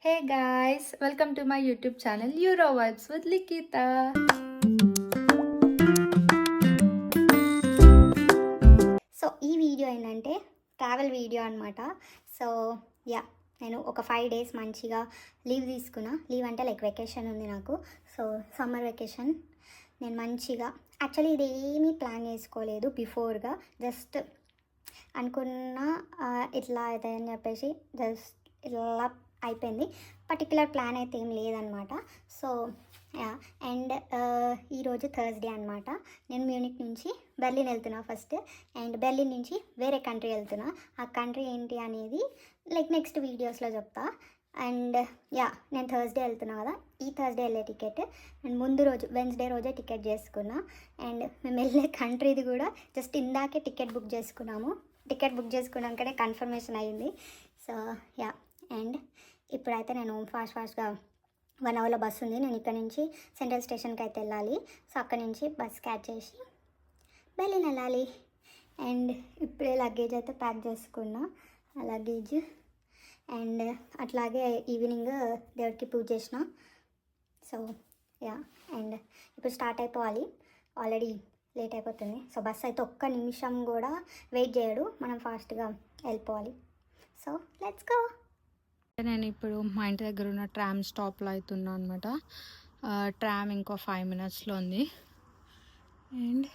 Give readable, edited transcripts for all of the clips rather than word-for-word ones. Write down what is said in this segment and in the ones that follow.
Hey guys, welcome to my YouTube channel Euro Vibes with Likita. So ఈ video ఏంటంటే travel video అనమాట. So నేను ఒక 5 days మంచిగా లీవ్ తీసుకున్నా. లీవ్ అంటే లైక్ వెకేషన్ ఉంది నాకు. సో సమ్మర్ వెకేషన్ నేను మంచిగా యాక్చువల్లీ ఇది ఏమీ ప్లాన్ చేసుకోలేదు బిఫోర్గా. జస్ట్ అనుకున్నా ఇట్లా అవుతాయి అని చెప్పేసి జస్ట్ ఇలా అయిపోయింది. పర్టికులర్ ప్లాన్ అయితే ఏం లేదనమాట. సో అండ్ ఈరోజు థర్స్డే అనమాట. నేను మ్యూనిక్ నుంచి బెర్లిన్ వెళ్తున్నా ఫస్ట్, అండ్ బెర్లిన్ నుంచి వేరే కంట్రీ వెళ్తున్నా. ఆ కంట్రీ ఏంటి అనేది లైక్ నెక్స్ట్ వీడియోస్లో చెప్తా. అండ్ నేను థర్స్డే వెళ్తున్నా కదా, ఈ థర్స్డే వెళ్ళే టికెట్ అండ్ ముందు రోజు వెన్స్డే రోజే టికెట్ చేసుకున్నా. అండ్ మేము వెళ్ళే కంట్రీది కూడా జస్ట్ ఇందాకే టికెట్ బుక్ చేసుకున్నాము. టికెట్ బుక్ చేసుకున్నాకనే కన్ఫర్మేషన్ అయ్యింది. సో అండ్ ఇప్పుడైతే నేను ఫాస్ట్గా 1 అవర్లో బస్సు ఉంది. నేను ఇక్కడ నుంచి సెంట్రల్ స్టేషన్కి అయితే వెళ్ళాలి. సో అక్కడ నుంచి బస్ క్యాచ్ చేసి బెర్లిన్ వెళ్ళాలి. అండ్ ఇప్పుడే లగేజ్ అయితే ప్యాక్ చేసుకున్నా, ఆ లగేజ్. అండ్ అట్లాగే ఈవినింగ్ దేవుడికి పూజ చేసిన. సో అండ్ ఇప్పుడు స్టార్ట్ అయిపోవాలి. ఆల్రెడీ లేట్ అయిపోతుంది. సో బస్ అయితే ఒక్క నిమిషం కూడా వెయిట్ చేయడు, మనం ఫాస్ట్గా వెళ్ళిపోవాలి. So let's go. నేను ఇప్పుడు మా ఇంటి దగ్గర ఉన్న ట్రామ్ స్టాప్లో అవుతున్నా అనమాట. ట్రామ్ ఇంకో 5 minutesలో ఉంది. And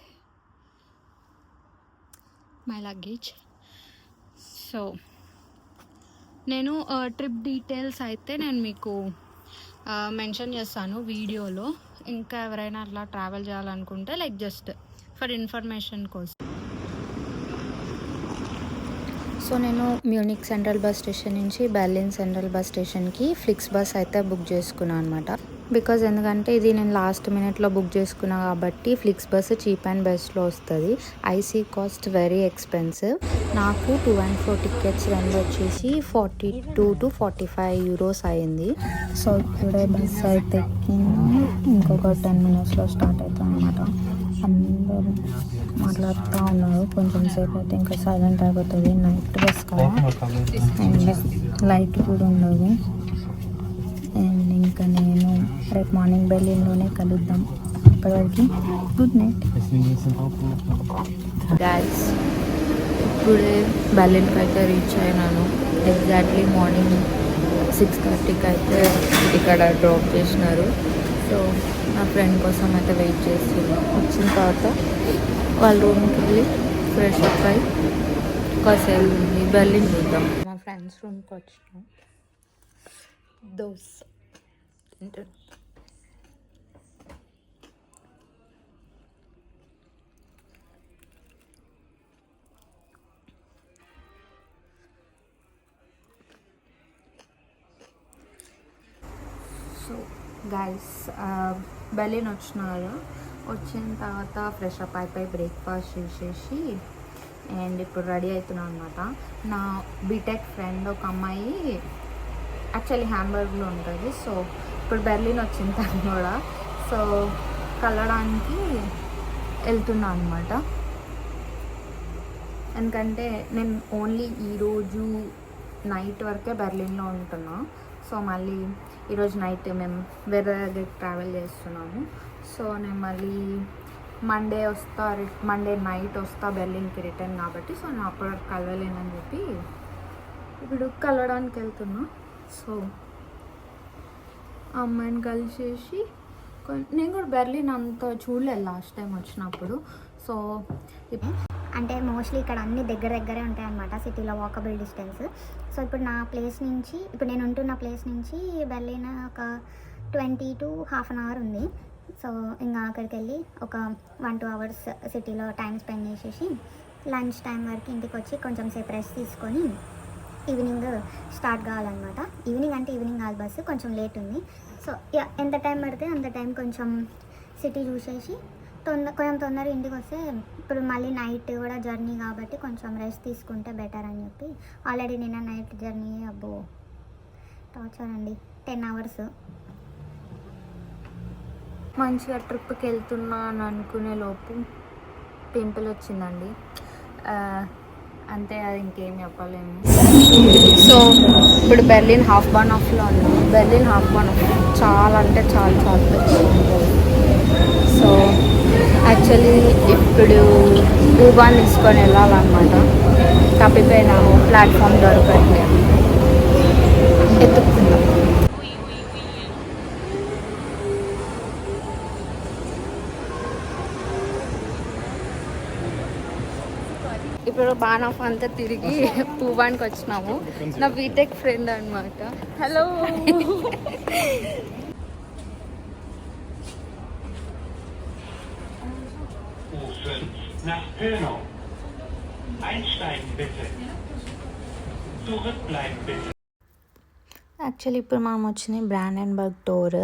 my luggage. సో నేను ట్రిప్ డీటెయిల్స్ అయితే నేను మీకు మెన్షన్ చేస్తాను వీడియోలో. ఇంకా ఎవరైనా అట్లా ట్రావెల్ చేయాలనుకుంటే లైక్ జస్ట్ ఫర్ ఇన్ఫర్మేషన్ కోసం. సో నేను మ్యూనిక్ సెంట్రల్ బస్ స్టేషన్ నుంచి బెర్లిన్ సెంట్రల్ బస్ స్టేషన్కి ఫ్లిక్స్ బస్ అయితే బుక్ చేసుకున్నాను అనమాట. బికాజ్ ఎందుకంటే ఇది నేను లాస్ట్ మినిట్లో బుక్ చేసుకున్నా కాబట్టి ఫ్లిక్స్ బస్ చీప్ అండ్ బెస్ట్లో వస్తుంది. IC cost very expensive. నాకు 2 and 4 టికెట్స్ రెండు వచ్చేసి 42 to 45 euros అయింది. సో ఇప్పుడే బస్ అయితే ఎక్కింది. ఇంకొక 10 minutesలో స్టార్ట్ అవుతుంది అనమాట. అందరూ మాట్లాడుతూ ఉన్నారు. కొంచెం సేపు అయితే ఇంకా సైలెంట్ అయిపోతుంది. నైట్ బస్ కదా, అండ్ లైట్ కూడా ఉండదు. అండ్ ఇంకా నేను రేపు మార్నింగ్ బెర్లిన్లోనే కలుద్దాం. అప్పటివరకు గుడ్ నైట్ గైస్. ఇప్పుడే బెర్లిన్కి అయితే రీచ్ అయినాను. ఎగ్జాక్ట్లీ మార్నింగ్ 6:30కి అయితే ఇక్కడ డ్రాప్ చేసినారు. సో నా ఫ్రెండ్ కోసం అయితే వెయిట్ చేస్తున్నాను. వచ్చిన తర్వాత వాళ్ళ రూమ్కి వెళ్ళి ఫ్రెష్ అప్ అయి కాసేపు బెర్లిన్ చూద్దాం. మా ఫ్రెండ్స్ రూమ్కి వచ్చినాం. దోశ తింటాను. సో గైస్ బెర్లిన్ వచ్చినారు. వచ్చిన తర్వాత ఫ్రెష్ అప్ అయిపోయి బ్రేక్ఫాస్ట్ చేసేసి అండ్ ఇప్పుడు రెడీ అవుతున్నాను అనమాట. నా బీటెక్ ఫ్రెండ్ ఒక అమ్మాయి యాక్చువల్లీ హ్యాంబర్గ్లో ఉంటుంది. సో ఇప్పుడు బెర్లిన్ వచ్చిన తను కూడా సో కలవడానికి వెళ్తున్నా అనమాట. ఎందుకంటే నేను ఓన్లీ ఈరోజు నైట్ వరకే బెర్లిన్లో ఉంటున్నా. సో మళ్ళీ ఈరోజు నైట్ మేము వేరే దగ్గరికి ట్రావెల్ చేస్తున్నాము. సో నేను మళ్ళీ మండే నైట్ వస్తా బెర్లిన్కి రిటర్న్ కాబట్టి. సో నేను అప్పటి వరకు కలవలేనని చెప్పి ఇప్పుడు కలవడానికి వెళ్తున్నా. సో ఆ అమ్మాయిని కలిసేసి నేను కూడా బెర్లిన్ అంత చూడలేదు లాస్ట్ టైం వచ్చినప్పుడు. సో అంటే మోస్ట్లీ ఇక్కడ అన్ని దగ్గరే ఉంటాయి అన్నమాట, సిటీలో వాకబుల్ డిస్టెన్స్. సో ఇప్పుడు నా ప్లేస్ నుంచి, ఇప్పుడు నేను ఉంటున్న ప్లేస్ నుంచి బెర్లిన్ ఒక 20 to half an hour ఉంది. సో ఇంకా అక్కడికి వెళ్ళి ఒక 1-2 hours సిటీలో టైం స్పెండ్ చేసేసి లంచ్ టైం వరకు ఇంటికి వచ్చి కొంచెం సేపు రెస్ట్ తీసుకొని ఈవినింగ్ స్టార్ట్ కావాలన్నమాట. ఈవినింగ్ కాదు, బస్సు కొంచెం లేట్ ఉంది. సో ఎంత టైం పడితే అంత టైం కొంచెం సిటీ చూసేసి కొంచెం తొందరగా ఇంటికి వస్తే ఇప్పుడు మళ్ళీ నైట్ కూడా జర్నీ కాబట్టి కొంచెం రెస్ట్ తీసుకుంటే బెటర్ అని చెప్పి. ఆల్రెడీ నిన్న నైట్ జర్నీ అబ్బో టార్చర్ అండి, 10 hours. మంచిగా ట్రిప్కి వెళ్తున్నా అని అనుకునే లోపు పింపుల్ వచ్చిందండి. అంతే, అది ఇంకేం చెప్పలేము. సో ఇప్పుడు బెర్లిన్ హాఫ్ బాన్ ఆఫ్లో ఉన్నాం. బెర్లిన్ హాఫ్ బాన్ ఆఫ్ చాలా అంటే చాలా చాలా పెద్దగా ఉంటుంది. సో యాక్చువల్లీ ఇప్పుడు ఊబాన్ తీసుకొని వెళ్ళాలన్నమాట. తప్పిపోయినాము, ప్లాట్ఫామ్ దొరకట్లేదు, ఎత్తుకుందాం. ఇప్పుడు బాణాఫ్ అంతా తిరిగి పూబాన్కి వచ్చినాము. నా బీటెక్ ఫ్రెండ్ అనమాట. Hello. Nach Pönau. Einsteigen bitte. Zurückbleiben bitte. Actually ఇప్పుడు మనం వచ్చింది బ్రాండెన్బర్గ్ టోర్.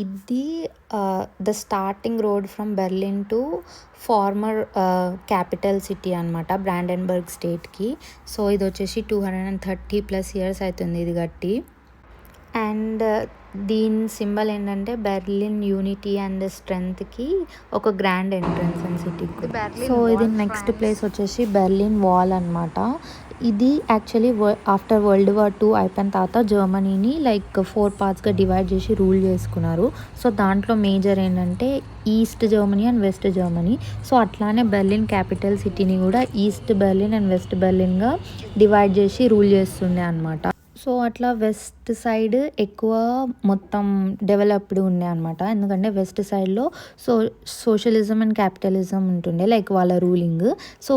ఇది the starting road from Berlin to former capital city అనమాట, బ్రాండెన్బర్గ్ స్టేట్కి. సో ఇది వచ్చేసి 230+ ఇయర్స్ అవుతుంది ఇది కట్టి. అండ్ దీని సింబల్ ఏంటంటే బెర్లిన్ యూనిటీ అండ్ స్ట్రెంగ్త్కి ఒక గ్రాండ్ ఎంట్రన్స్ అండ్ సిటీకి. సో ఇది నెక్స్ట్ ప్లేస్ వచ్చేసి బెర్లిన్ వాల్ అనమాట. ఇది యాక్చువల్లీ ఆఫ్టర్ వరల్డ్ వార్ 2 అయిపోయిన తర్వాత జర్మనీని లైక్ 4 పార్ట్స్గా డివైడ్ చేసి రూల్ చేసుకున్నారు. సో దాంట్లో మేజర్ ఏంటంటే East Germany and West Germany. So అట్లానే బెర్లిన్ క్యాపిటల్ సిటీని కూడా ఈస్ట్ బెర్లిన్ అండ్ వెస్ట్ బెర్లిన్గా డివైడ్ చేసి రూల్ చేస్తుండే అనమాట. సో అట్లా వెస్ట్ సైడ్ ఎక్కువ మొత్తం డెవలప్డ్ ఉండే అనమాట. ఎందుకంటే వెస్ట్ సైడ్లో సోషలిజం అండ్ క్యాపిటలిజం ఉంటుండే లైక్ వాళ్ళ రూలింగ్. సో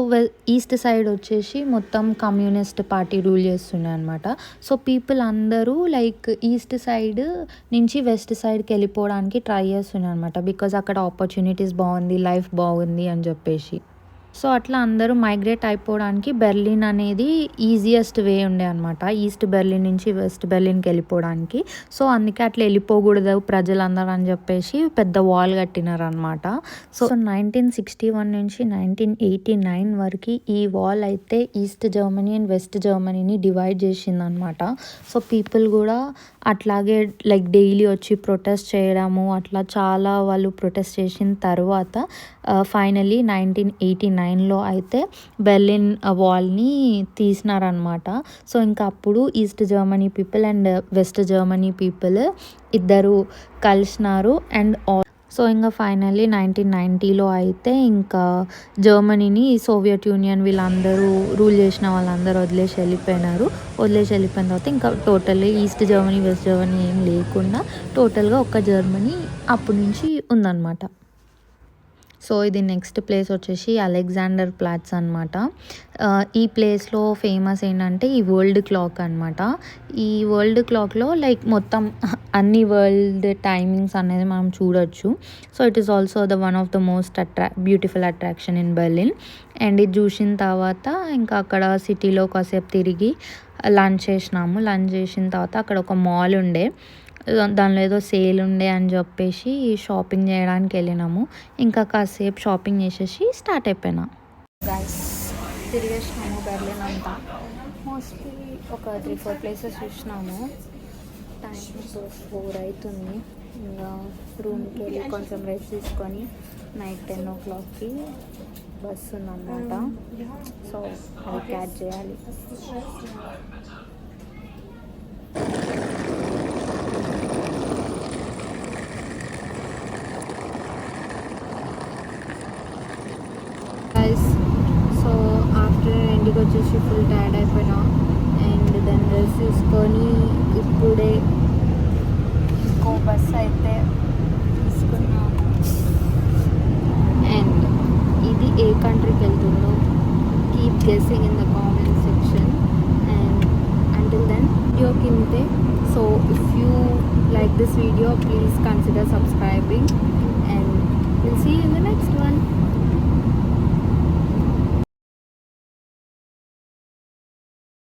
ఈస్ట్ సైడ్ వచ్చేసి మొత్తం కమ్యూనిస్ట్ పార్టీ రూల్ చేస్తుండే అనమాట. సో పీపుల్ అందరూ లైక్ ఈస్ట్ సైడ్ నుంచి వెస్ట్ సైడ్కి వెళ్ళిపోవడానికి ట్రై చేస్తుండే అనమాట. బికాజ్ అక్కడ ఆపర్చునిటీస్ బాగుంది, లైఫ్ బాగుంది అని చెప్పేసి. సో అట్లా అందరూ మైగ్రేట్ అయిపోవడానికి బెర్లిన్ అనేది ఈజియెస్ట్ వే ఉండే అనమాట, ఈస్ట్ బెర్లిన్ నుంచి వెస్ట్ బెర్లిన్కి వెళ్ళిపోవడానికి. సో అందుకే అట్లా వెళ్ళిపోకూడదు ప్రజలందరూ అని చెప్పేసి పెద్ద వాల్ కట్టినారు అనమాట. సో 1961 నుంచి 1989 వరకు ఈ వాల్ అయితే ఈస్ట్ జర్మనీ అండ్ వెస్ట్ జర్మనీని డివైడ్ చేసిందనమాట. సో పీపుల్ కూడా అట్లాగే లైక్ డైలీ వచ్చి ప్రొటెస్ట్ చేయడము, అట్లా చాలా వాళ్ళు ప్రొటెస్ట్ చేసిన తర్వాత ఫైనలీ 1989లో అయితే బెర్లిన్ వాల్ని తీసినారనమాట. సో ఇంకా అప్పుడు east Germany people and West Germany people ఇద్దరు కలిసినారు. అండ్ సో ఇంకా ఫైనల్లీ 1990లో అయితే ఇంకా జర్మనీని సోవియట్ యూనియన్ వీళ్ళందరూ రూల్ చేసిన వాళ్ళందరూ వదిలేసి వెళ్ళిపోయినారు. వదిలేసి వెళ్ళిపోయిన తర్వాత ఇంకా totally east Germany west Germany ఏం లేకుండా టోటల్గా ఒక్క జర్మనీ అప్పటి నుంచి ఉందన్నమాట. సో ఇది నెక్స్ట్ ప్లేస్ వచ్చేసి అలెగ్జాండర్ ప్లాట్స్ అనమాట. ఈ ప్లేస్లో ఫేమస్ ఏంటంటే ఈ వరల్డ్ క్లాక్ అనమాట. ఈ వరల్డ్ క్లాక్లో లైక్ మొత్తం అన్ని వరల్డ్ టైమింగ్స్ అనేది మనం చూడొచ్చు. So it is also one of the most beautiful attraction in Berlin. And ఇది చూసిన తర్వాత ఇంకా అక్కడ సిటీలో కాసేపు తిరిగి లంచ్ చేసినాము. లంచ్ చేసిన తర్వాత అక్కడ ఒక మాల్ ఉండే, దానిలో ఏదో సేల్ ఉండే అని చెప్పేసి షాపింగ్ చేయడానికి వెళ్ళినాము. ఇంకా కాసేపు షాపింగ్ చేసేసి స్టార్ట్ అయిపోయినా. గైస్ తిరిగేసినాము బెర్లిన్ అంతా. మోస్ట్లీ ఒక 3-4 ప్లేసెస్ చూసినాము. టైం 4 అవుతుంది. ఇంకా రూమ్కి వెళ్ళి కొంచెం రెస్ట్ తీసుకొని నైట్ 10 o'clockకి బస్సు ఉందన్నమాట. సో అది క్యాచ్ చేయాలి. సో ఆఫ్టర్ ఇంటికి వచ్చేసి ఫుల్ టైర్డ్ అయిపోయినా. అండ్ దెన్ రెస్ట్ తీసుకొని ఇప్పుడే ఇంకో బస్ అయితే తీసుకున్నాము. అండ్ ఇది ఏ కంట్రీకి వెళ్తుందో keep guessing in the comment section. And until then video కిందే. So if you like this video, please consider subscribing and